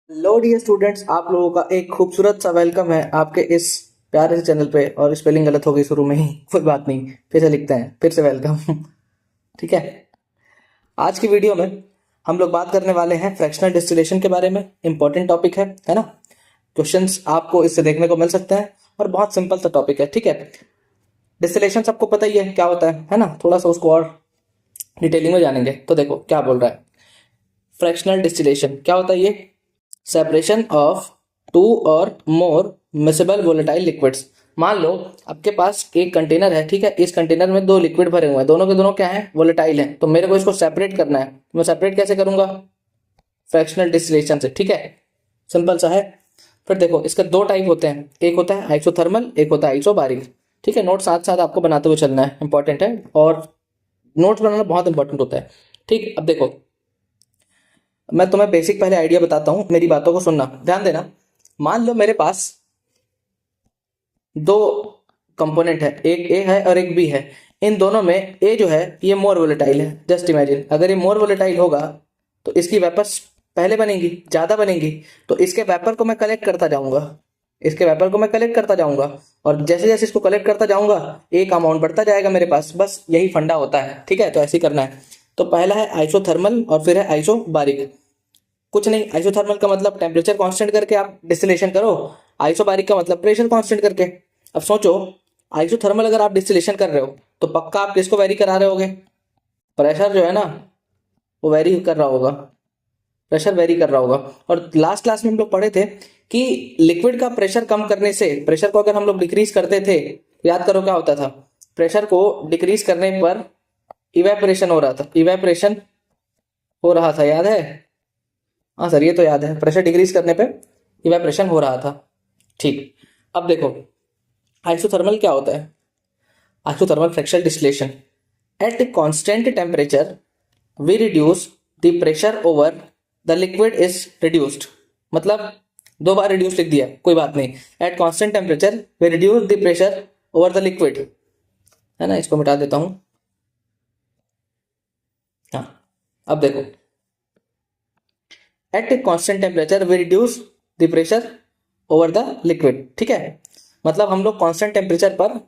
Hello dear students, आप लोगों का एक खूबसूरत सा वेलकम है आपके इस प्यारे से चैनल पे। और स्पेलिंग गलत हो गई शुरू में ही, कोई बात नहीं, फिर से लिखते हैं, फिर से वेलकम। ठीक है। आज की वीडियो में हम लोग बात करने वाले हैं फ्रैक्शनल डिस्टिलेशन के बारे में। इंपॉर्टेंट टॉपिक है ना। क्वेश्चंस आपको इससे देखने को मिल सकते हैं और बहुत सिंपल सा टॉपिक है। ठीक है। डिस्टिलेशन सबको पता ही है क्या होता है ना। थोड़ा सा उसको और डिटेलिंग में जानेंगे तो देखो क्या बोल रहा है। फ्रैक्शनल डिस्टिलेशन क्या होता है? ये सेपरेशन ऑफ टू और मोर मिसेबल वोलेटाइल लिक्विड्स। मान लो आपके पास एक कंटेनर है, ठीक है। इस कंटेनर में दो लिक्विड भरे हुए हैं, दोनों के दोनों क्या है? वोलेटाइल हैं। तो मेरे को इसको सेपरेट करना है। मैं सेपरेट कैसे करूंगा? फ्रैक्शनल डिस्टिलेशन से। ठीक है, सिंपल सा है। फिर देखो इसके दो टाइप होते हैं, एक होता है आइसोथर्मल, एक होता है आइसोबारिक। ठीक है, नोट साथ साथ आपको बनाते हुए चलना है, इंपॉर्टेंट है। और नोट्स बनाना बहुत इंपॉर्टेंट होता है। ठीक, अब देखो मैं तुम्हें बेसिक पहले आइडिया बताता हूं, मेरी बातों को सुनना, ध्यान देना। मान लो मेरे पास दो कंपोनेंट है, एक ए है और एक बी है। इन दोनों में ए जो है ये मोर वोलेटाइल है। जस्ट इमेजिन, अगर ये मोर वोलेटाइल होगा तो इसकी वेपर्स पहले बनेंगी, ज्यादा बनेंगी। तो इसके वेपर को मैं कलेक्ट करता जाऊंगा, इसके वेपर को मैं कलेक्ट करता जाऊंगा। और जैसे जैसे इसको कलेक्ट करता जाऊंगा एक अमाउंट बढ़ता जाएगा मेरे पास। बस यही फंडा होता है। ठीक है, तो ऐसे ही करना है। तो पहला है आइसोथर्मल और फिर है आइसोबारिक। कुछ नहीं, आइसोथर्मल का मतलब टेम्परेचर कांस्टेंट करके आप डिस्टिलेशन करो, आइसोबारिक का मतलब प्रेशर कांस्टेंट करके। अब सोचो, आइसोथर्मल अगर आप डिस्टिलेशन कर रहे हो तो पक्का आप किसको वेरी करा रहे होगे? प्रेशर जो है ना वो वेरी कर रहा होगा, प्रेशर वेरी कर रहा होगा। और लास्ट क्लास में हम लोग पढ़े थे कि लिक्विड का प्रेशर कम करने से, प्रेशर को अगर हम लोग डिक्रीज करते थे, याद करो क्या होता था? प्रेशर को डिक्रीज करने पर इवेपोरेशन हो रहा था, इवेपोरेशन हो रहा था, याद है? हाँ सर, ये तो याद है, प्रेशर डिक्रीज करने पे इवेपोरेशन हो रहा था। ठीक, अब देखो आइसोथर्मल क्या होता है? Isothermal fractional distillation. At constant temperature we reduce the pressure over the liquid is reduced. मतलब दो बार रिड्यूस लिख दिया, कोई बात नहीं। At constant temperature we reduce the pressure over the liquid, है ना। इसको मिटा देता हूं। हाँ, अब देखो at constant temperature we reduce the pressure over the liquid. ठीक है, मतलब हम लोग कांस्टेंट टेम्परेचर पर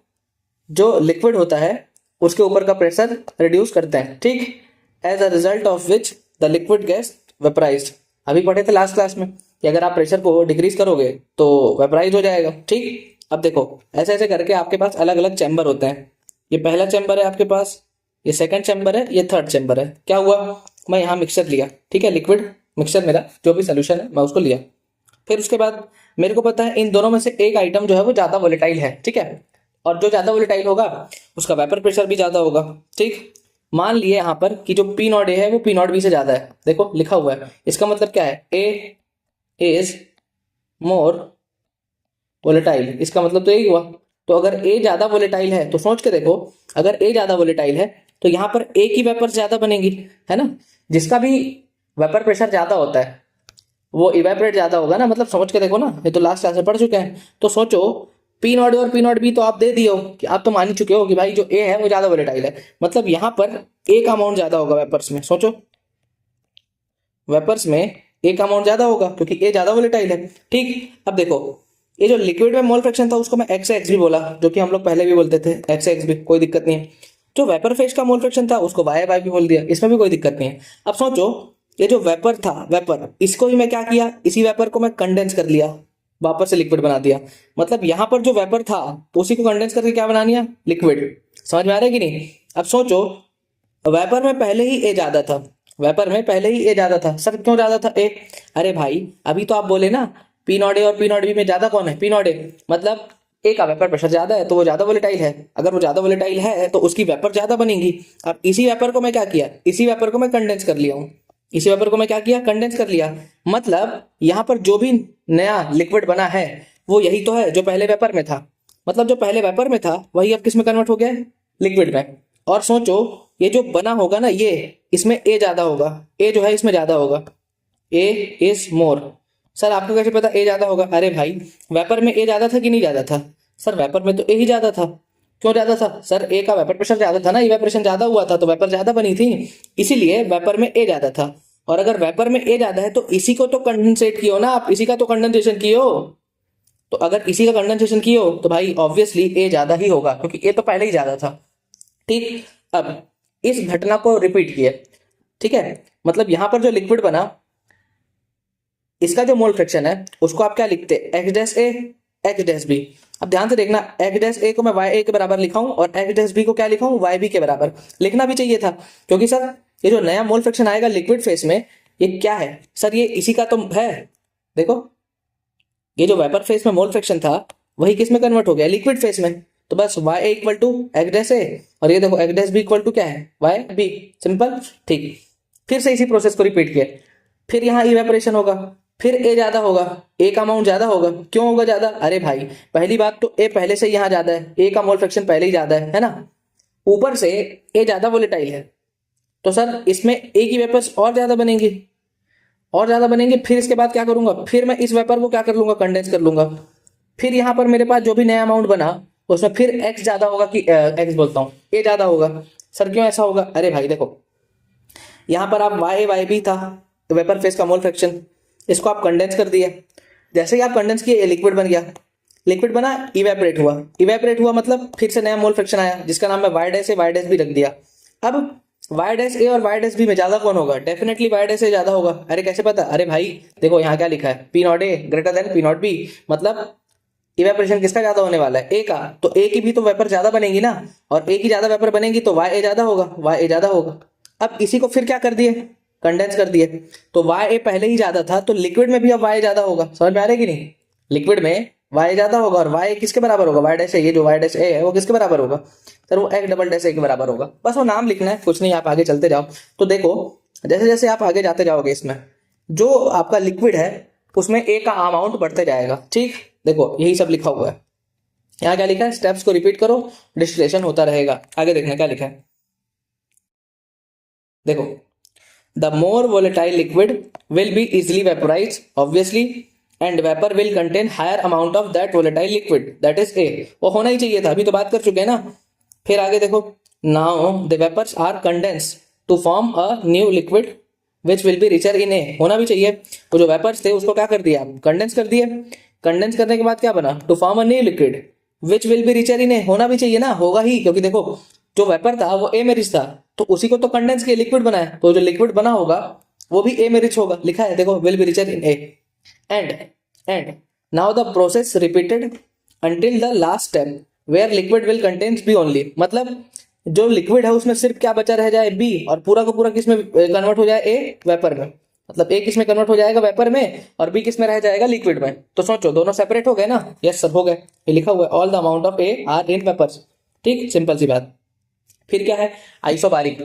जो लिक्विड होता है उसके ऊपर का प्रेशर रिड्यूस करते हैं। ठीक, as a result of which the liquid gas vaporized. अभी पढ़े थे लास्ट क्लास में कि अगर आप प्रेशर को डिक्रीज करोगे तो वेपराइज हो जाएगा। ठीक, अब देखो ऐसे ऐसे करके आपके पास अलग अलग चैम्बर होते हैं। ये पहला चैम्बर है आपके पास, ये सेकंड चैम्बर है, ये थर्ड चैम्बर है। क्या हुआ? मैं यहाँ मिक्सचर लिया, ठीक है, लिक्विड मिक्सचर, मेरा जो भी सोल्यूशन है मैं उसको लिया। फिर उसके बाद मेरे को पता है इन दोनों में से एक आइटम जो है वो ज्यादा वोलेटाइल है। ठीक है, और जो ज्यादा वोलेटाइल होगा उसका वेपर प्रेशर भी ज्यादा होगा। ठीक, मान लिए यहाँ पर कि जो पी नॉट ए है वो पी नॉट बी से ज्यादा है। देखो लिखा हुआ है, इसका मतलब क्या है? ए इज मोर वोलेटाइल, इसका मतलब तो यही हुआ। तो अगर ए ज्यादा वोलेटाइल है तो सोच के देखो, अगर ए ज्यादा वोलेटाइल है तो यहाँ पर ए की वेपर ज्यादा बनेगी, है ना। जिसका भी वेपर प्रेशर ज्यादा होता है वो इवेपोरेट ज्यादा होगा ना। मतलब समझ के देखो ना, ये तो लास्ट क्लास में पढ़ चुके हैं। तो सोचो पी नॉट और पी नॉट बी तो आप दे दिए हो कि आप तो मान ही चुके हो कि भाई जो ए है वो ज्यादा वोलेटाइल है। मतलब यहाँ पर ए का अमाउंट ज्यादा होगा वेपर्स में। सोचो वेपर्स में ए का अमाउंट ज्यादा होगा क्योंकि ए ज्यादा वोलेटाइल है। ठीक, अब देखो ये जो लिक्विड में मोल फ्रैक्शन था उसको मैं एक्स एक्स भी बोला, जो कि हम लोग पहले भी बोलते थे, एक्स एक्स भी, कोई दिक्कत नहीं है। जो वेपर फेज का मोल फ्रैक्शन था उसको वाई वाई भी बोल दिया, इसमें भी कोई दिक्कत नहीं है। अब सोचो ये जो वेपर था, वेपर, इसको ही मैं क्या किया, इसी वेपर को मैं कंडेंस कर लिया, वापस से लिक्विड बना दिया। मतलब यहां पर जो वेपर था उसी को कंडेंस करके क्या बना दिया? लिक्विड। समझ में आ रहा है कि नहीं? अब सोचो वेपर में पहले ही ए ज्यादा था, वेपर में पहले ही ए ज्यादा था। सर क्यों ज्यादा था ए? अरे भाई अभी तो आप बोले ना पी नॉट ए और पी नॉट बी में ज्यादा कौन है? P not a. मतलब ए का वेपर प्रेशर ज्यादा है तो वो ज्यादा वोलेटाइल है। अगर वो ज्यादा वोलेटाइल है तो उसकी वेपर ज्यादा बनेगी। अब इसी वेपर को मैं क्या किया, इसी वेपर को मैं कंडेंस कर लिया हूं, इसी वेपर को मैं क्या किया, कंडेंस कर लिया। मतलब यहां पर जो भी नया लिक्विड बना है वो यही तो है जो पहले वेपर में था। मतलब जो पहले वेपर में था वही अब किस में कन्वर्ट हो गया है? लिक्विड में। और सोचो ये जो बना होगा ना, ये इसमें ए ज्यादा होगा, ए जो है इसमें ज्यादा होगा, ए इज मोर। सर आपको कैसे पता ए ज्यादा होगा? अरे भाई वेपर में ए ज्यादा था कि नहीं ज्यादा था? सर वेपर में तो ए ही ज्यादा था। क्यों ज्यादा था? सर ए का वेपर प्रेशर ज्यादा था ना, इवेपोरेशन ज्यादा हुआ था तो वेपर ज्यादा बनी थी, इसीलिए वेपर में ए ज्यादा था। और अगर वेपर में ए ज्यादा है तो इसी को तो कंडेंसेट किए हो ना आप, इसी का तो कंडेंसेशन किए हो। तो अगर इसी का कंडेंसेशन किए हो तो भाई ऑब्वियसली ए ज्यादा ही होगा, क्योंकि ए तो पहले ही ज्यादा था। ठीक, अब इस घटना को रिपीट किए, ठीक है, मतलब यहां पर जो लिक्विड बना, इसका जो मोल फ्रैक्शन है उसको आप क्या लिखते हैं, एक्स डैश ए एक्स डैश बी। अब ध्यान से देखना, एक्स डैश ए को मैं वाई ए के बराबर लिखा हूं और एक्स डैश बी को क्या लिखा हूं, वाई बी के बराबर। लिखना भी चाहिए था, क्योंकि सर ये जो नया मोल फ्रैक्शन आएगा लिक्विड फेस में, ये क्या है सर, ये इसी का तो है। देखो ये जो वेपर फेस में मोल फ्रैक्शन था वही किस में कन्वर्ट हो गया, लिक्विड फेस में। तो बस y A equal to x dash A, और ये देखो x dash B equal to क्या है, वाई बी। सिंपल। ठीक, फिर से इसी प्रोसेस को रिपीट किया, फिर यहाँ इवेपोरेशन होगा, फिर ए ज्यादा होगा, ए का अमाउंट ज्यादा होगा। क्यों होगा ज्यादा, अरे भाई पहली बात तो ए पहले से यहाँ ज्यादा है, ए का मोल फ्रैक्शन पहले ही ज्यादा है ना। ऊपर से ए ज्यादा वोलेटाइल है, तो सर इसमें ए की वेपर्स और ज्यादा बनेंगी, और ज्यादा बनेंगे। फिर इसके बाद क्या करूंगा, फिर मैं इस वेपर को क्या कर लूंगा, कंडेंस कर लूंगा। फिर यहाँ पर मेरे पास जो भी नया अमाउंट बना उसमें फिर एक्स ज्यादा होगा, कि एक्स बोलता हूँ ए ज्यादा होगा। सर क्यों ऐसा होगा, अरे भाई देखो यहाँ पर आप वाई वाई बी था वेपर फेस का मोल फ्रैक्शन, इसको आप कंडेंस कर दिए। जैसे ही आप कंडेंस किए लिक्विड बन गया, लिक्विड बना, इवेपोरेट हुआ, इवेपोरेट हुआ मतलब फिर से नया मोल फ्रैक्शन आया जिसका नाम है वाई डैश ए, वाई डैश बी रख दिया। अब वाई डैश ए और वाई डैश बी में ज्यादा कौन होगा, डेफिनेटली वाई डैश ए ज्यादा होगा। अरे कैसे पता, अरे भाई देखो यहाँ क्या लिखा है, P not a greater than P not be, मतलब इवेपोरेशन किसका ज्यादा होने वाला है, ए का। तो ए की भी तो वेपर ज्यादा बनेगी ना, और ए की ज्यादा वेपर बनेगी तो वाई ए ज्यादा होगा, वाई ए ज्यादा होगा। अब इसी को फिर क्या कर दिए, कंडेंस कर दिए। तो वाई ए पहले ही ज्यादा था, तो लिक्विड में भी अब वाई ज्यादा होगा। समझ में आ रहा है कि नहीं, लिक्विड में वाई ज्यादा होगा, और वाई किसके बराबर होगा, वाई डैश ए, ये जो वाई डैश ए है वो किसके बराबर होगा, सर वो एक्स डबल डैश ए के बराबर होगा। बस वो नाम लिखना है, कुछ नहीं, आप आगे चलते जाओ। तो देखो जैसे जैसे आप आगे जाते जाओगे इसमें जो आपका लिक्विड है उसमें ए का अमाउंट बढ़ते जाएगा। ठीक, देखो यही सब लिखा हुआ है। यहाँ क्या लिखा है, स्टेप्स को रिपीट करो, डिस्टिलेशन होता रहेगा। आगे देखना क्या लिखा है, देखो the more volatile liquid will be easily vaporized obviously and vapor will contain higher amount of that volatile liquid, that is A। वो होना ही चाहिए था, अभी तो बात कर चुके हैं ना। फिर आगे देखो, now the vapors are condensed to form a new liquid which will be richer in A। होना भी चाहिए, वो जो वेपर्स थे उसको क्या कर दिया, कंडेंस कर दिए। कंडेंस करने के बाद क्या बना, to form a new liquid which will be richer in A. होना भी चाहिए ना, होगा ही, क्योंकि देखो जो वेपर था वो ए में रिच था, तो उसी को तो कंडेंस के लिक्विड बनाया, तो जो लिक्विड बना होगा वो भी ए में रिच होगा। लिखा है देखो, will be richer in A. And now the process repeated until the last step where liquid will contains B only. मतलब जो लिक्विड है उसमें सिर्फ क्या बचा रह जाए, बी, और पूरा का पूरा किस में कन्वर्ट हो जाए, ए वेपर में। मतलब ए किस में कन्वर्ट हो जाएगा, वेपर में, और बी किस में रह जाएगा, लिक्विड में। तो सोचो दोनों सेपरेट हो गए ना, यस सर हो गए। ये लिखा हुआ है all the amount of A are in vapours. ठीक, सिंपल सी बात। फिर क्या है, आइसोबारिक।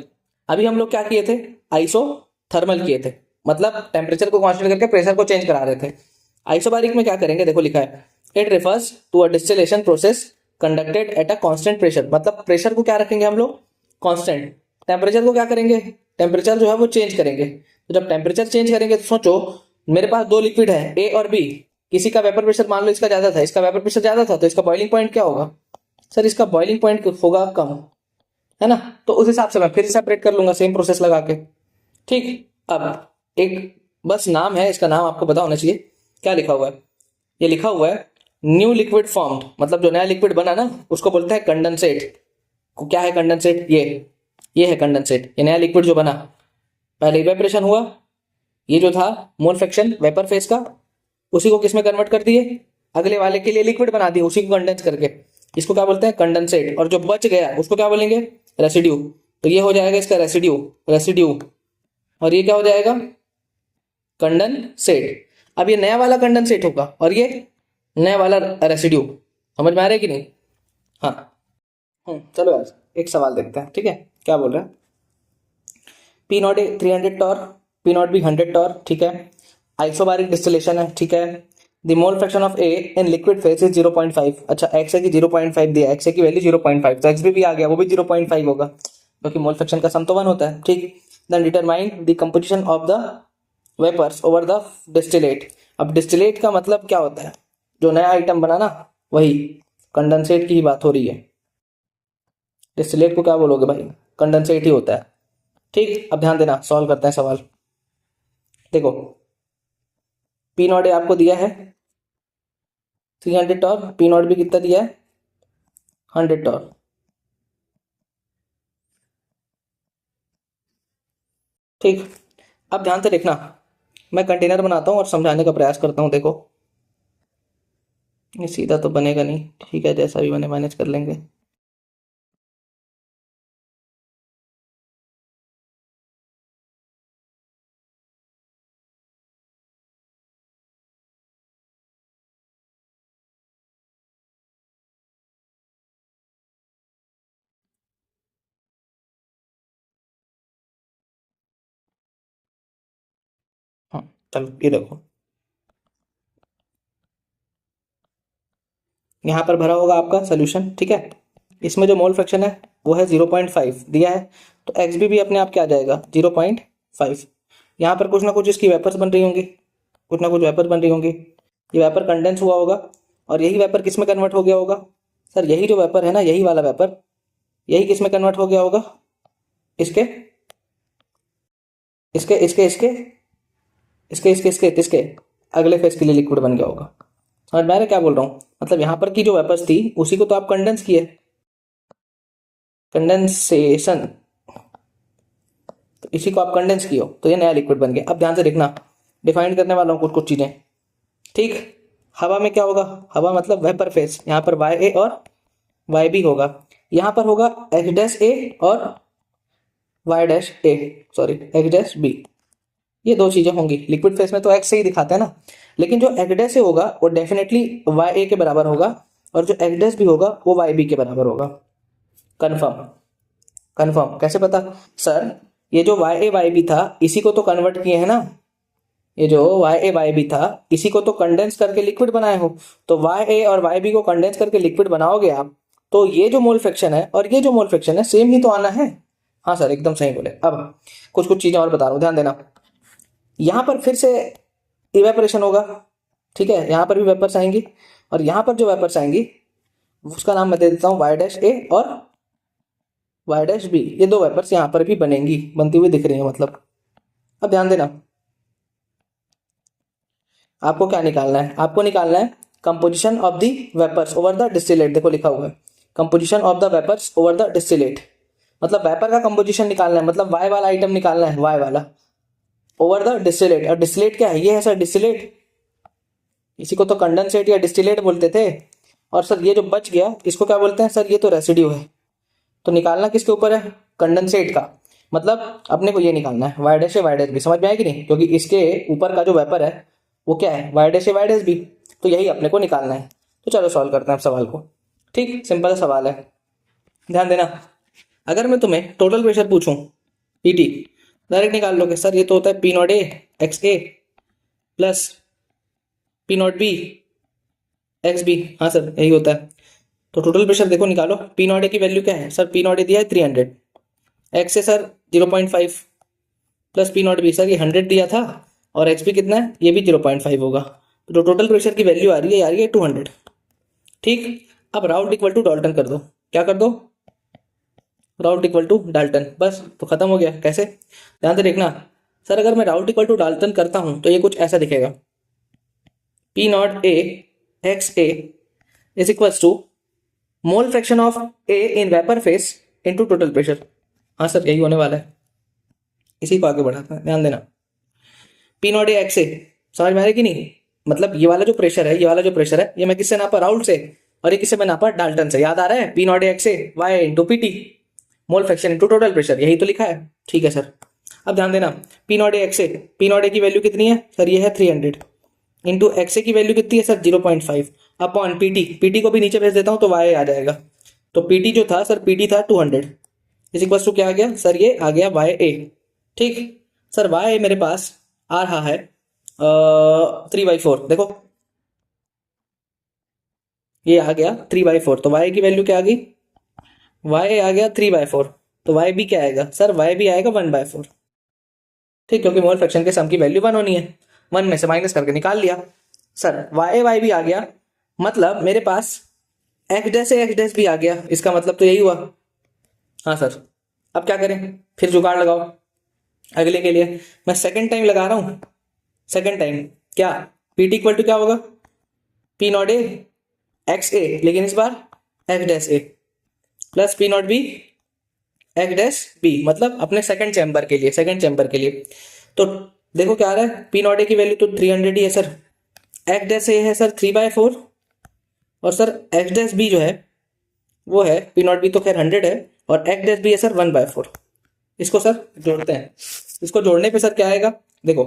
अभी हम लोग क्या किए थे, आइसोथर्मल किए थे, मतलब टेम्परेचर को कांस्टेंट करके प्रेशर को चेंज करा रहे थे। आइसोबारिक में क्या करेंगे, देखो लिखा है it refers to a distillation process conducted at a constant pressure. मतलब प्रेशर को क्या रखेंगे हम लोग, कांस्टेंट। टेम्परेचर को क्या करेंगे, टेम्परेचर जो है वो चेंज करेंगे। तो जब टेम्परेचर चेंज करेंगे तो सोचो मेरे पास दो लिक्विड है ए और बी, किसी का वेपर प्रेशर मान लो इसका ज्यादा था, इसका वेपर प्रेशर ज्यादा था, तो इसका बॉइलिंग पॉइंट क्या होगा, सर इसका बॉइलिंग पॉइंट होगा कम, है ना। तो उस हिसाब से मैं फिर सेपरेट कर लूंगा सेम प्रोसेस लगा के। ठीक, अब एक बस नाम है, इसका नाम आपको पता होना चाहिए। क्या लिखा हुआ है, ये लिखा हुआ है न्यू लिक्विड फॉर्म्ड, मतलब जो नया लिक्विड बना ना उसको बोलते हैं कंडेंसेट। क्या है कंडेंसेट, ये है कंडेंसेट। ये नया लिक्विड जो बना, पहले इवेपोरेशन हुआ, ये जो था मोल फ्रैक्शन वेपर फेस का, उसी को किस में कन्वर्ट कर दिए, अगले वाले के लिए लिक्विड बना दिए, उसी को कंडेंस करके। इसको क्या बोलते हैं, कंडेंसेट। और जो बच गया उसको क्या बोलेंगे, रेसिड्यू। तो ये हो जाएगा इसका रेसिड्यू, और ये क्या हो जाएगा, कंडेंसेट। अब ये नया वाला कंडेंसेट होगा और ये नया वाला रेसिड्यू। समझ में आ रहा है कि नहीं, हाँ। चलो यार एक सवाल देखते हैं, ठीक है, क्या बोल रहा है। P not A 300 torr, P not B 100 torr, ठीक है। आइसोबारिक डिस्टिलेशन है, ठीक है। The mole fraction of A in liquid phase is 0.5। अच्छा एक्स ए की 0.5 दिया, एक्स ए की वैल्यू 0.5, तो एक्स बी भी आ गया, वो भी 0.5 होगा, क्योंकि मोल फ्रैक्शन का सम तो 1 होता है। ठीक, then determine the composition of the vapours over the distillate. अब डिस्टिलेट का मतलब क्या होता है, जो नया आइटम बना ना, वही कंडेंसेट की ही बात हो रही है। डिस्टिलेट को क्या बोलोगे भाई, कंडेंसेट ही होता है। ठीक, अब ध्यान देना, सॉल्व करते हैं सवाल। देखो पी नॉट ए आपको दिया है 300 टॉर, पी नॉट भी कितना दिया है 100 टॉर। ठीक, अब ध्यान से देखना, मैं कंटेनर बनाता हूँ और समझाने का प्रयास करता हूँ। देखो ये सीधा तो बनेगा नहीं, ठीक है जैसा भी बने मैनेज कर लेंगे। हाँ चलो ये देखो, यहाँ पर भरा होगा आपका सोल्यूशन, ठीक है। इसमें जो मोल फ्रैक्शन है वो है 0.5 दिया है, तो एक्स भी अपने आप क्या आ जाएगा 0.5। यहाँ पर कुछ ना कुछ इसकी वेपर्स बन रही होंगी, कुछ ना कुछ वेपर बन रही होंगी, ये वेपर कंडेंस हुआ होगा और यही वेपर किस में कन्वर्ट हो गया होगा सर, यही जो वेपर है ना, यही वाला वेपर, यही किस में कन्वर्ट हो गया होगा, इसके इसके इसके इसके इसके इसके इसके इसके अगले फेज के लिए लिक्विड बन गया होगा। समझ में आ रहा है क्या बोल रहा हूँ, मतलब यहाँ पर की जो वेपर्स थी उसी को तो आप कंडेंस किए, कंडेंसेशन, तो इसी को आप कंडेंस किए हो तो ये नया लिक्विड बन गया। अब ध्यान से देखना, डिफाइन करने वाला हूँ कुछ कुछ चीजें, ठीक। हवा में क्या होगा, हवा मतलब वेपर फेज, यहाँ पर वाई ए और वाई बी होगा, यहाँ पर होगा एक्स डैश ए और वाई डैश ए, सॉरी एक्स डैश बी, ये दो चीजें होंगी। लिक्विड फेस में तो एक्स से ही दिखाते हैं ना, लेकिन जो एक्स डैश से होगा वो डेफिनेटली वाई ए के बराबर होगा और जो एक्स डैश भी होगा वो वाई बी के बराबर होगा। कंफर्म, कंफर्म कैसे पता सर, ये जो वाई ए वाई बी था इसी को तो कन्वर्ट किए हैं ना, ये जो वाई ए वाई बी था इसी को तो कंडेंस करके लिक्विड बनाए हो, तो वाई ए और वाई बी को कंडेंस करके लिक्विड बनाओगे आप, तो ये जो मोल फ्रैक्शन है और ये जो मोल फ्रैक्शन है सेम ही तो आना है। हाँ सर एकदम सही बोले। अब कुछ कुछ चीजें और बता रहा हूँ, ध्यान देना। यहाँ पर फिर से इवेपोरेशन होगा, ठीक है, यहाँ पर भी वेपर्स आएंगी और यहाँ पर जो वेपर्स आएंगी उसका नाम मैं दे देता हूँ वाई डैश ए और वाई डैश बी, ये दो वेपर्स यहाँ पर भी बनेंगी, बनती हुई दिख रही है मतलब। अब ध्यान देना, आपको क्या निकालना है, आपको निकालना है composition of the vapours over the distillate. देखो लिखा हुआ है composition of the vapours over the distillate, मतलब वेपर का कंपोजिशन निकालना है, मतलब वाई वाला आइटम निकालना है, वाई वाला ओवर द डिस्टिलेट। और डिस्टिलेट क्या है, ये है सर डिस्टिलेट, इसी को तो कंडेंसेट या डिस्टिलेट बोलते थे। और सर ये जो बच गया इसको क्या बोलते हैं सर, ये तो रेसिड्यू है। तो निकालना किसके ऊपर है, कंडेंसेट का, मतलब अपने को ये निकालना है वाई डैश ए वाई डैश बी। समझ में आया कि नहीं, क्योंकि इसके ऊपर का जो वेपर है वो क्या है वाई डैश ए वाई डैश बी, तो यही अपने को निकालना है। तो चलो सॉल्व करते हैं सवाल को, ठीक सिंपल सवाल है। ध्यान देना, अगर मैं तुम्हें टोटल प्रेशर पूछूं पीटी, डायरेक्ट निकाल लोगे सर, ये तो होता है P not A x A plus P not B X B, हाँ सर यही होता है। तो टोटल प्रेशर देखो निकालो, पी नॉट ए की वैल्यू क्या है सर, पी नॉट ए दिया है 300, x A sir 0.5 plus P not be sir ये 100 दिया था और एक्स बी कितना है ये भी 0.5 होगा, तो टोटल प्रेशर की वैल्यू आ रही है 200, ठीक। अब राउट इक्वल टू डाल्टन कर दो, क्या कर दो राउट इक्वल टू डाल्टन, बस तो खत्म हो गया। कैसे, ध्यान से देखना सर, अगर मैं राउट इक्वल टू डाल्टन करता हूं तो ये कुछ ऐसा दिखेगा, P not A x A is equals to mole fraction of A in vapour phase into total pressure. हाँ सर यही होने वाला है, इसी को आगे बढ़ाते हैं, ध्यान देना। पी नॉट ए एक्स ए समझ में आ रहा है कि नहीं, मतलब ये वाला जो प्रेशर है, ये वाला जो प्रेशर है ये मैं किससे नापा राउट से, और ये किससे मैं नापा डाल्टन से, याद आ रहा है, P not A x A Y into P T, mole fraction into total pressure, यही तो लिखा है, ठीक है सर। अब ध्यान देना, P not A x A, P not a की वैल्यू कितनी है सर, ये है 300 इंटू एक्स ए की वैल्यू कितनी है सर 0.5 अपॉन पीटी, पीटी को भी नीचे भेज देता हूं तो वाई आ जाएगा, तो पीटी जो था सर पीटी था 200 इस इक्वल टू क्या आ गया सर, ये आ गया वाई ए, ठीक। सर वाई ए मेरे पास आ रहा है 3/4, देखो ये आ गया 3/4, तो वाई की वैल्यू क्या आ गई, वाई आ गया 3/4, तो वाई बी क्या आएगा सर, वाई बी आएगा 1/4, ठीक, क्योंकि मोल फ्रैक्शन के सम की वैल्यू 1 होनी है, 1 में से माइनस करके निकाल लिया। सर वाई भी आ गया, मतलब मेरे पास एक्स डैश से एक्स डैश भी आ गया, इसका मतलब तो यही हुआ। हाँ सर, अब क्या करें, फिर जुगाड़ लगाओ अगले के लिए, मैं सेकंड टाइम लगा रहा हूँ, सेकेंड टाइम क्या पीटी इक्वल टू क्या होगा, P not A x A, लेकिन इस बार x dash A plus P not B x dash B, मतलब अपने सेकंड चैम्बर के लिए, सेकंड चैम्बर के लिए। तो देखो क्या आ रहा है, पी नॉट ए की वैल्यू तो 300 ही है सर, एक्स डैश ए है सर 3/4, और सर एक्स डैश बी जो है वो है, पी नॉट बी तो खैर 100 है, और एक्स डैश बी है सर 1/4। इसको सर जोड़ते हैं, इसको जोड़ने पे सर क्या आएगा, देखो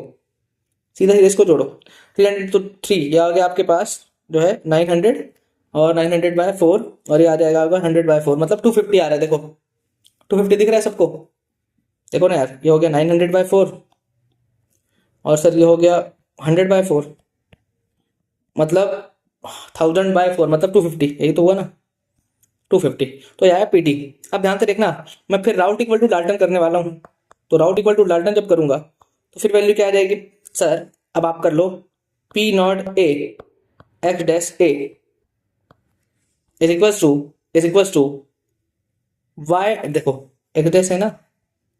सीधा सीधा इसको जोड़ो, 300 तो 3, ये आ गया आपके पास जो है 900, और 900/4, और ये आ जाएगा आपका 100/4, मतलब 250 आ रहा है। देखो 250 दिख रहा है सबको, देखो ना यार, ये हो गया 900/4, और सर ये हो गया 100/4, मतलब 1000/4, मतलब 250, यही तो हुआ ना 250, तो यह है पीटी। अब ध्यान से देखना, मैं फिर राउट इक्वल टू डाल्टन करने वाला हूँ, तो राउट इक्वल टू डाल्टन जब करूंगा तो फिर वैल्यू क्या आ जाएगी सर, अब आप कर लो P not A x dash A is equals to y, देखो एक्स डैश है ना,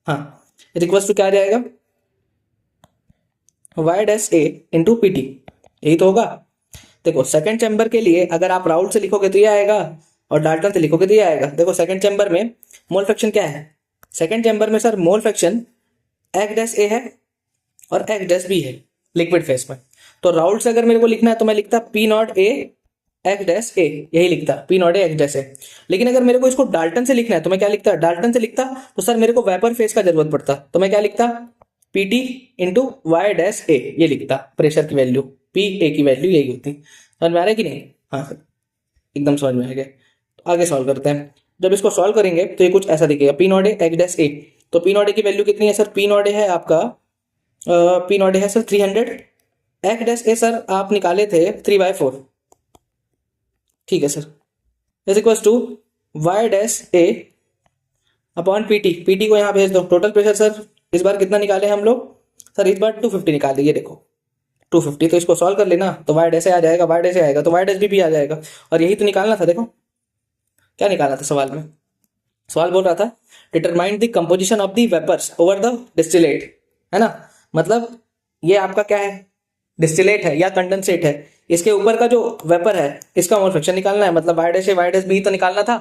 हाँ, इज इक्वल्स टू क्या आ जाएगा, y dash A into P T, यही तो होगा। देखो सेकंड चैम्बर के लिए अगर आप राउट से लिखोगे तो ये आएगा, और डाल्टन से लिखोगे तो ये आएगा। देखो सेकंड चैम्बर में मोल फ्रैक्शन क्या है, सेकंड चैम्बर में sir mole fraction x dash A है और एक्स डैश बी है लिक्विड फेस में। तो राउट से अगर मेरे को लिखना है तो मैं लिखता P not A x dash A, यही लिखता P not A x dash A. लेकिन अगर मेरे को इसको डाल्टन से लिखना है तो मैं क्या लिखता, डाल्टन से लिखता तो सर मेरे को वेपर फेस का जरूरत पड़ता, तो मैं क्या लिखता P T into y dash A, ये लिखता प्रेशर की वैल्यू, पी ए की वैल्यू यही होती। समझ में आ रहा है कि नहीं, हाँ सर एकदम समझ में आ गया। तो आगे सॉल्व करते हैं, जब इसको सॉल्व करेंगे तो ये कुछ ऐसा दिखेगा, P not A x dash A, तो पी नॉट ए की वैल्यू कितनी है सर, पी नॉट ए है आपका पी नॉट ए है sir 300, X dash A sir आप निकाले थे 3/4, ठीक है सर, is equals to Y dash A upon P T, P T को यहाँ भेज दो। टोटल प्रेशर सर इस बार कितना निकाले हम लोग सर, इस बार 250 निकाल दिए, देखो 250, तो इसको सॉल्व कर लेना तो वाई डैश ए आ जाएगा, वाई डैश ए आएगा तो वाई डैश भी आ जाएगा, और यही तो निकालना था। देखो क्या निकालना था सवाल में, सवाल बोल रहा था determine the composition of the vapours over the distillate, है ना, मतलब ये आपका क्या है, डिस्टिलेट है या कंडेंसेट है, इसके ऊपर का जो वेपर है इसका मोल फ्रैक्शन निकालना है, मतलब वाई डैश ए वाई डैश बी तो निकालना था।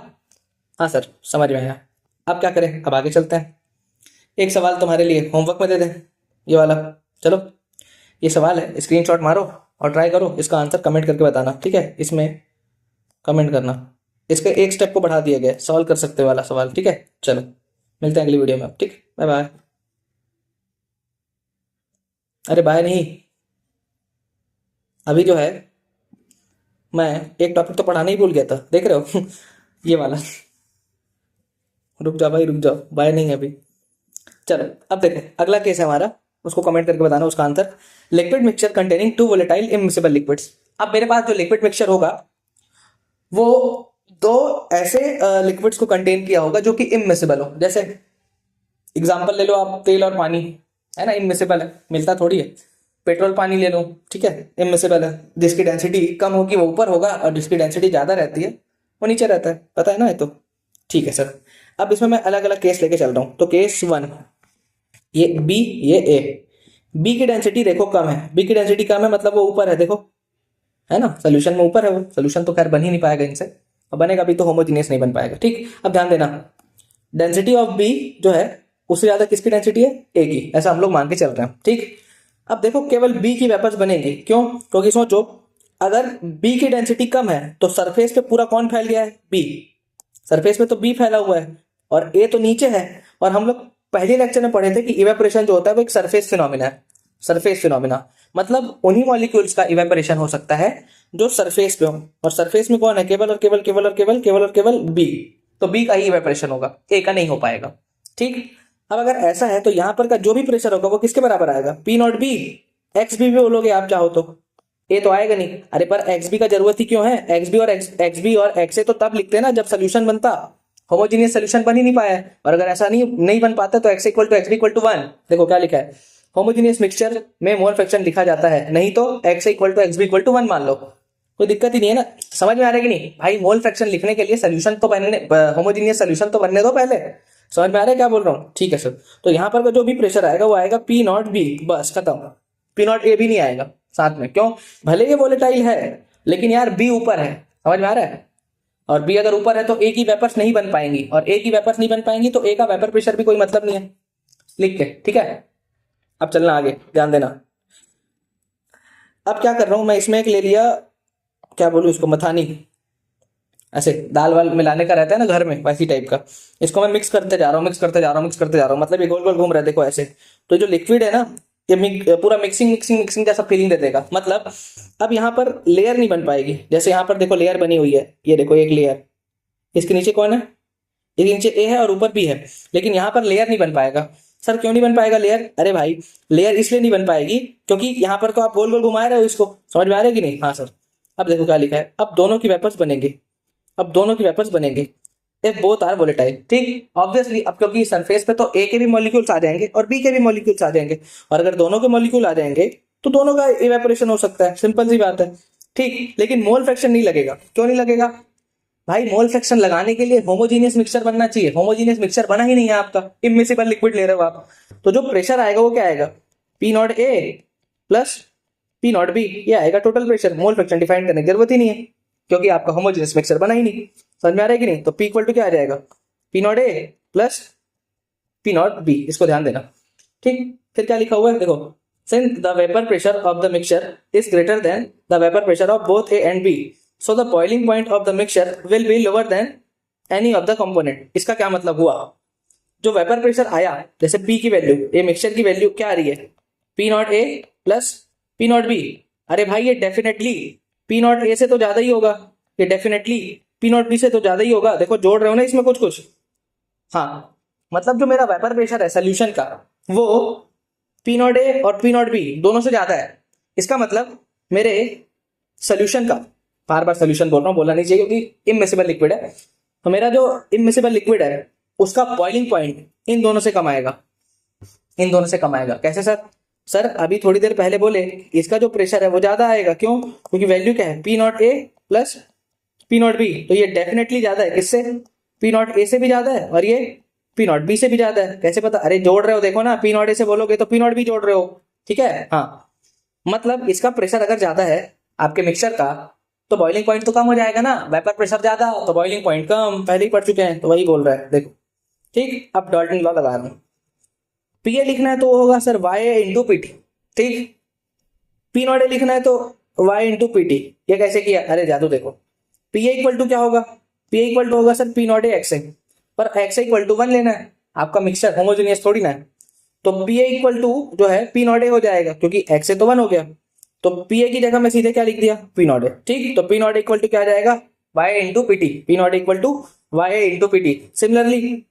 हाँ सर समझ में आया। अब क्या करें, अब आगे चलते हैं, एक सवाल तुम्हारे लिए होमवर्क में दे दें, ये वाला, चलो ये सवाल है, स्क्रीनशॉट मारो और ट्राई करो, इसका आंसर कमेंट करके बताना, ठीक है, इसमें कमेंट करना, इसके एक स्टेप को बढ़ा दिया गया, सॉल्व कर सकते वाला सवाल, ठीक है। चलो मिलते हैं अगली वीडियो में, अब ठीक, बाय बाय। अरे बाय नहीं, अभी जो है मैं एक टॉपिक तो पढ़ाना ही भूल गया था, देख रहे हो ये वाला, रुक जाओ भाई रुक जाओ, बाय नहीं है अभी। चलो अब देखो अगला केस है हमारा, उसको कमेंट करके बताना उसका answer, liquid mixture containing 2 volatile immiscible liquids. अब मेरे पास जो लिक्विड मिक्सचर होगा वो दो ऐसे लिक्विड्स को कंटेन किया होगा जो कि इमिसिबल हो, जैसे एग्जांपल ले लो आप, तेल और पानी, है ना, इमिसिबल है, मिलता थोड़ी है। पेट्रोल पानी ले लो, ठीक है, इमिसिबल है, जिसकी डेंसिटी कम होगी वो ऊपर होगा और जिसकी डेंसिटी ज्यादा रहती है वो नीचे रहता है, पता है ना ये तो, ठीक है सर। अब इसमें मैं अलग अलग केस लेके चल रहा हूँ, तो केस 1 ये बी ये ए, बी की डेंसिटी देखो कम है, बी की डेंसिटी कम है मतलब वो ऊपर है, देखो है ना, सोल्यूशन में ऊपर है, वो सोल्यूशन तो खैर बन ही नहीं पाएगा इनसे, और बनेगा भी तो होमोजीनियस नहीं बन पाएगा, ठीक। अब ध्यान देना, डेंसिटी ऑफ बी जो है उससे ज्यादा किसकी डेंसिटी है, ए की, ऐसा हम लोग मान के चल रहे हैं, ठीक। अब देखो केवल बी की वेपर्स बनेंगी, क्यों, क्योंकि सोचो अगर बी की डेंसिटी कम है तो सरफेस पे पूरा कौन फैल गया है, बी, सरफेस पे तो बी फैला हुआ है और ए तो नीचे है, और हम लोग पहले लेक्चर में पढ़े थे कि इवेपोरेशन जो होता है वो एक सरफेस फिनोमिना है, सरफेस फिनोमिना मतलब उन्हीं मॉलिक्यूल्स का इवेपोरेशन हो सकता है जो सरफेस पे हो, और सरफेस में कौन है, केवल और केवल केवल और केवल केवल और केवल बी, तो बी का ही इवेपोरेशन होगा, ए का नहीं हो पाएगा, ठीक। अब अगर ऐसा है तो यहाँ पर का जो भी प्रेशर होगा वो किसके बराबर आएगा, P not B, X B भी बोलोगे आप चाहो तो, ए तो आएगा नहीं, अरे पर एक्स बी का जरूरत ही क्यों है, एक्स बी और एक्स ए तो तब लिखते हैं ना जब सोल्यूशन बनता, होमोजीनियस सोल्यूशन बन ही नहीं पाया है, और अगर ऐसा नहीं बन पाता तो X equal to X B equal to 1, देखो क्या लिखा है, होमोजीनियस मिक्सचर में मोल फ्रैक्शन लिखा जाता है, नहीं तो X equal to X B equal to 1 मान लो, कोई दिक्कत ही नहीं है ना। समझ में आ रहा है कि नहीं भाई, मोल फ्रैक्शन लिखने के लिए सोल्यूशन तो बनने, होमोजीनियस सोल्यूशन तो बनने दो पहले, समझ में आ रहा है क्या बोल रहा हूँ, ठीक है सर। तो यहाँ पर जो भी प्रेशर आएगा वो आएगा पी नॉट बी, बस खत्म, पी नॉट ए भी नहीं आएगा साथ में। क्यों? भले ये वोलेटाइल है लेकिन यार बी ऊपर है, समझ में आ रहा है? और बी अगर ऊपर है तो ए की वेपर्स नहीं बन पाएंगी, और ए की वेपर्स नहीं बन पाएंगी तो ए का वेपर प्रेशर भी कोई मतलब नहीं है, लिख के, ठीक है। अब चलना आगे, ध्यान देना। अब क्या कर रहा हूं मैं, इसमें एक ले लिया, क्या बोलूं इसको, मथानी, ऐसे दाल वाल मिलाने का रहता है ना घर में, वैसी टाइप का। इसको मैं मिक्स करते जा रहा हूँ, मिक्स करते जा रहा हूँ, मिक्स करते जा रहा हूँ, मतलब ये गोल गोल घूम रहा है, देखो ऐसे। तो जो लिक्विड है ना, ये पूरा मिक्सिंग मिक्सिंग मिक्सिंग जैसा फीलिंग दे देगा। मतलब अब यहाँ पर लेयर नहीं बन पाएगी, जैसे यहाँ पर देखो लेयर बनी हुई है, ये देखो एक लेयर, इसके नीचे कौन है, इसके नीचे ए है और ऊपर बी है, लेकिन यहाँ पर लेयर नहीं बन पाएगा। सर क्यों नहीं बन पाएगा लेयर? अरे भाई लेयर इसलिए नहीं बन पाएगी क्योंकि यहाँ पर तो आप गोल गोल घुमा रहे हो इसको, समझ में आ रहा है कि नहीं? हाँ सर। अब देखो क्या लिखा है, अब दोनों की वेपर्स बनेंगे, अब दोनों की वेपर्स बनेंगे इफ बोथ आर वोलेटाइल, ठीक। ऑब्वियसली अब क्योंकि सरफेस पे तो ए के भी मॉलिक्यूल्स आ जाएंगे और बी के भी मॉलिक्यूल्स आ जाएंगे, और अगर दोनों के मॉलिक्यूल आ जाएंगे तो दोनों का इवेपोरेशन हो सकता है, सिंपल सी बात है, ठीक। लेकिन मोल फ्रैक्शन नहीं लगेगा। क्यों नहीं लगेगा भाई? मोल फ्रैक्शन लगाने के लिए होमोजीनियस मिक्सचर बनना चाहिए, होमोजीनियस मिक्सचर बना ही नहीं है आपका, इमिसिबल लिक्विड ले रहे हो आप। तो जो प्रेशर आएगा वो क्या आएगा, P not a plus P not be, ये आएगा total pressure. Mole fraction define करने की जरूरत ही नहीं है क्योंकि आपका होमोजीनियस मिक्सचर बना ही नहीं। समझ में आ रहा है कि नहीं? तो पी इक्वल टू क्या आ जाएगा, P not a plus P not be, इसको ध्यान देना, ठीक। फिर क्या लिखा हुआ है देखो, since the vapour pressure of the mixture is greater than the vapour pressure of both A and B, so the boiling point of the mixture will be lower than any of the component. इसका क्या मतलब हुआ, जो vapour pressure आया, जैसे P की value, ये mixture की वैल्यू क्या आ रही है, P not a plus P not be. अरे भाई ये डेफिनेटली पी नॉट ए से तो ज्यादा ही होगा, ये डेफिनेटली पी नॉट बी से तो ज्यादा ही होगा। देखो जोड़ रहे हो ना इसमें कुछ कुछ, हाँ। मतलब जो मेरा वेपर प्रेशर है सोल्यूशन का, वो पी नॉट ए और पी नॉट बी दोनों से ज्यादा है। इसका मतलब मेरे सोल्यूशन का, बार बार सोल्यूशन बोल रहा हूँ, बोलना नहीं चाहिए क्योंकि इमिसिबल लिक्विड है, तो मेरा जो इमिसिबल लिक्विड है उसका बॉइलिंग पॉइंट इन दोनों से कम आएगा, इन दोनों से कम आएगा। कैसे सर? सर अभी थोड़ी देर पहले बोले इसका जो प्रेशर है वो ज्यादा आएगा। क्यों? क्योंकि वैल्यू क्या है, P not a plus P not be, तो ये डेफिनेटली ज्यादा है, किससे? पी नॉट ए से भी ज्यादा है, और ये पी नॉट बी से भी ज्यादा है। कैसे पता? अरे जोड़ रहे हो, देखो ना, पी नॉट ए से बोलोगे तो पी नॉट बी जोड़ रहे हो, ठीक है, हाँ। मतलब इसका प्रेशर अगर ज्यादा है आपके मिक्सचर का, तो बॉइलिंग पॉइंट तो कम हो जाएगा ना, वेपर प्रेशर ज्यादा तो बॉइलिंग पॉइंट कम, पहले ही पढ़ चुके हैं तो वही बोल रहा है, देखो, ठीक। अब डाल्टन लॉ लगा रहा हूं, पी ए लिखना है तो होगा सर वाई ए इंटू पी टी, ठीक। पी नॉट ए लिखना है तो वाई इंटू पी टी। ये कैसे किया? अरे जादू देखो, पी ए इक्वल टू क्या होगा, पी ए इक्वल टू होगा sir P not A x A, पर एक्स ए इक्वल टू 1 लेना है, आपका मिक्सचर होमोजेनियस थोड़ी ना है। तो पी ए इक्वल टू जो है पी नॉट ए हो जाएगा क्योंकि एक्स ए तो 1 हो गया, तो पी ए की जगह मैं सीधे क्या लिख दिया, पी नॉट ए, ठीक। तो पी नॉट इक्वल टू क्या आ जाएगा, Y into P T, P not equal to Y into P T. Similarly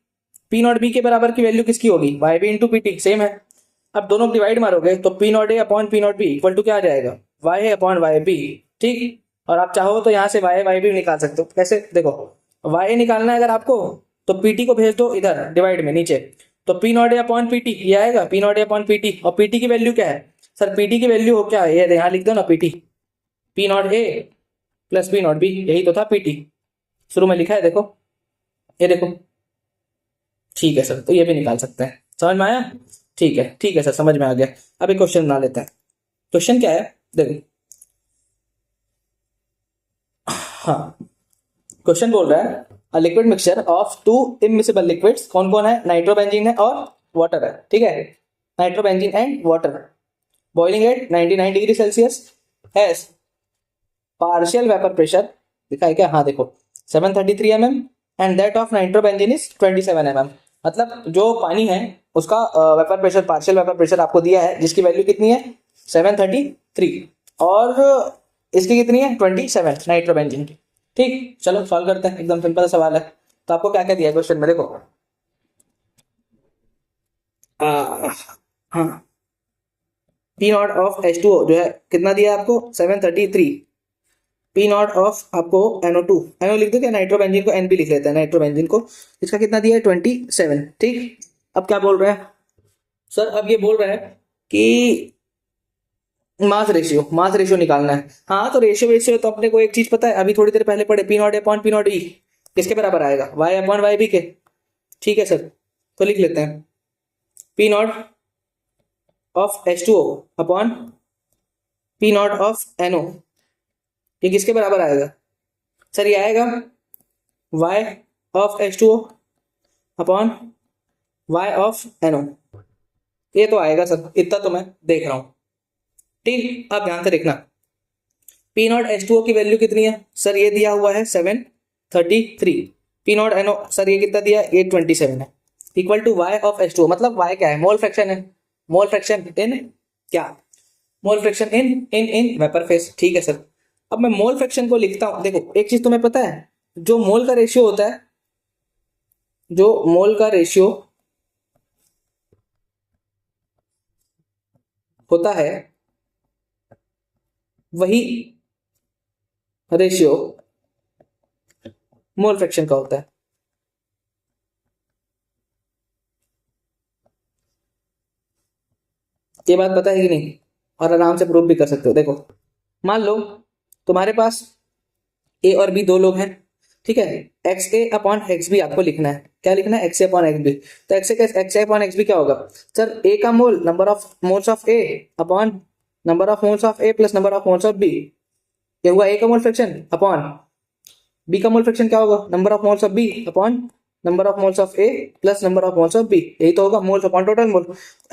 P not B के बराबर की वैल्यू किसकी होगी, Y B into P T, same है। अब दोनों डिवाइड मारोगे तो P not A upon P not B equal to क्या आ जाएगा, Y A upon Y B, ठीक। और आप चाहो तो यहाँ से वाई वाई बी निकाल सकते हो। कैसे? देखो, वाई ए निकालना है अगर आपको तो पी टी को भेज दो इधर डिवाइड में नीचे, तो P not A upon P T ये आएगा, P not A upon P T. और पी टी की वैल्यू क्या है सर, पी टी की वैल्यू हो क्या है, ये यहाँ लिख दो ना, P T, P not a plus P not be, यही तो था पी टी, शुरू में लिखा है, देखो ये देखो, ठीक है सर। तो ये भी निकाल सकते हैं, समझ में आया? ठीक है सर, समझ में आ गया। अब एक क्वेश्चन बना लेते हैं। क्वेश्चन क्या है देखो, हाँ, क्वेश्चन बोल रहा है a liquid mixture of to immiscible liquids, कौन कौन है, नाइट्रोबेंजीन है और वाटर है, ठीक है, nitrobenzene and water, boiling at 99 degree Celsius, has partial vapour pressure, दिखा है क्या, हाँ देखो, 733 mm and that of nitrobenzene is 27 mm। मतलब जो पानी है उसका vapour pressure, partial vapour pressure आपको दिया है, जिसकी वैल्यू कितनी है 733, और इसकी कितनी है 27 नाइट्रोबेंजीन की, ठीक। चलो सॉल्व करते हैं, एकदम सिंपल सवाल है। तो आपको क्या क्या दिया है क्वेश्चन में, देखो, हाँ, पी नॉट ऑफ H2O जो है कितना दिया है आपको 733, पी नॉट ऑफ आपको NO2, NO लिख दो क्या, नाइट्रोबेंजीन को N भी लिख लेते हैं, नाइट्रोबेंजीन को, इसका कितना दिया है 27, ठीक। अब क्या बोल रहा है सर, अब ये बोल रहा है कि मास रेशियो निकालना है। हाँ तो रेशियो तो अपने को एक चीज पता है, अभी थोड़ी देर पहले पढ़े, P naught upon P naught E किसके बराबर आएगा, वाई अपॉन वाई बी के, ठीक है सर। तो लिख लेते हैं P not of H2O upon P not of NO, ये किसके बराबर आएगा सर? ये आएगा y of H2O upon y of NO, ये तो आएगा सर, इतना तो मैं देख रहा हूँ। ठीक, अब ध्यान से देखना, पी नॉट H2O की वैल्यू कितनी है सर? ये दिया हुआ है 733। पी नॉट NO सर ये कितना दिया? 827 है, equal to y of H2O, मतलब y क्या है? मोल फ्रैक्शन है। मोल फ्रैक्शन इन क्या? Mole fraction in vapour face. ठीक है सर, अब मैं मोल फ्रैक्शन को लिखता हूं। देखो एक चीज तुम्हें पता है, जो मोल का रेशियो होता है, जो मोल का रेशियो होता है, वही रेशियो मोल फ्रैक्शन का होता है। ये बात पता है कि नहीं? और आराम से प्रूव भी कर सकते हो। देखो मान लो तुम्हारे पास ए और बी दो लोग हैं, ठीक है? X A upon x B आपको लिखना है। क्या लिखना है? X A upon x B. तो x A upon x B क्या होगा सर? ए का mole, number of moles of A upon number of moles of A plus number of moles of B. ये हुआ ए का मोल फ्रैक्शन, अपॉन बी का मोल fraction क्या होगा? Number of moles of B upon number of moles of A plus number of moles of B. यही तो होगा moles upon total mole.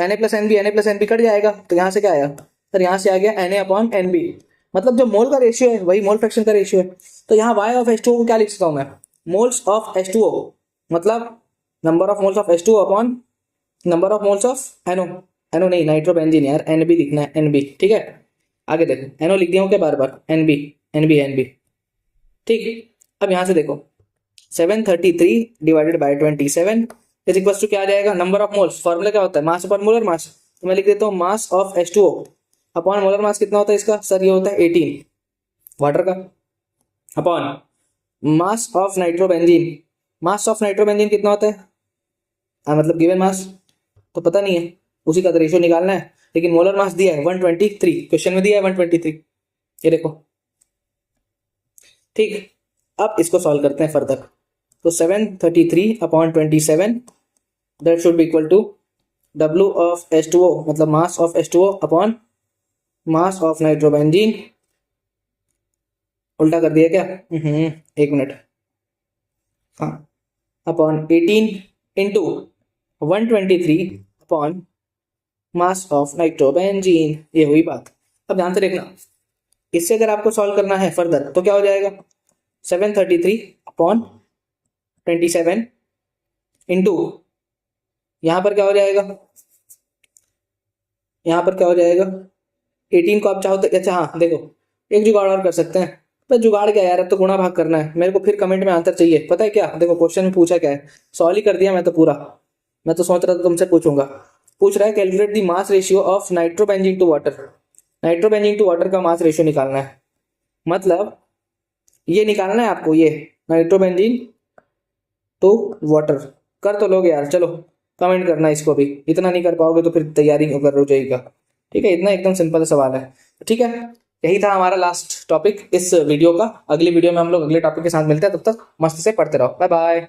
Na plus NB cut जाएगा, तो यहाँ से क्या आया सर? यहाँ से आ गया Na अपॉन एनबी, मतलब जो मोल का रेशियो है वही मोल फ्रैक्शन का रेशियो है। तो यहाँ y ऑफ H2O को क्या लिख सकता हूँ मैं? मोल्स ऑफ H2O, मतलब number of moles of H2O upon number of moles of NO। NO नहीं, नाइट्रोबेंजीन यार, NB लिखना है, NB। ठीक है, आगे देखो, NO लिख दिया हूँ क्या बार बार? NB। ठीक, अब यहाँ से देखो 733 divided by 27 is equal to क्या आ जाएगा? नंबर ऑफ मोल्स, फॉर्मूला क्या होता है? Mass upon molar mass. तो मैं लिख देता हूँ मास of H2O upon molar mass कितना होता है इसका सर? ये होता है 18 वाटर का, upon mass of nitrobenzene. Mass of nitrobenzene कितना होता है? मतलब गिवन मास तो पता नहीं है, उसी का रेशियो निकालना है, लेकिन मोलर मास दिया है 123, क्वेश्चन में दिया है 123, ये देखो। ठीक, अब इसको सॉल्व करते हैं फर्दर। तो 733 अपॉन 27 that should be equal to W of H2O, मतलब mass of H2O upon mass of nitrobenzene. उल्टा कर दिया क्या? एक मिनट, हाँ, upon 18 into 123 upon mass of nitrobenzene. ये हुई बात। अब ध्यान से देखना, इससे अगर आपको सॉल्व करना है फर्दर तो क्या हो जाएगा? 733 अपॉन 27 इंटू यहाँ पर क्या हो जाएगा? यहाँ पर क्या हो जाएगा? 18 को आप चाहो तो, अच्छा हाँ देखो, एक जुगाड़ और कर सकते हैं। पर जुगाड़ क्या यार, अब तो गुणा भाग करना है। मेरे को फिर कमेंट में आंसर चाहिए, पता है क्या? देखो क्वेश्चन में पूछा क्या है, सॉल्व ही कर दिया मैं तो पूरा। मैं तो सोच रहा था तुमसे पूछूंगा। पूछ रहा है calculate the mass ratio of nitrobenzene to water. Nitrobenzene to water का मास रेशियो निकालना है, मतलब ये निकालना है आपको, ये नाइट्रोबेंजीन टू वाटर। कर तो लोगे यार, चलो कमेंट करना इसको भी। इतना नहीं कर पाओगे तो फिर तैयारी कर हो जाएगा। ठीक है, इतना एकदम सिंपल सवाल है। ठीक है, यही था हमारा लास्ट टॉपिक इस वीडियो का। अगली वीडियो में हम लोग अगले टॉपिक के साथ मिलते हैं, तब तक मस्त से पढ़ते रहो। Bye bye.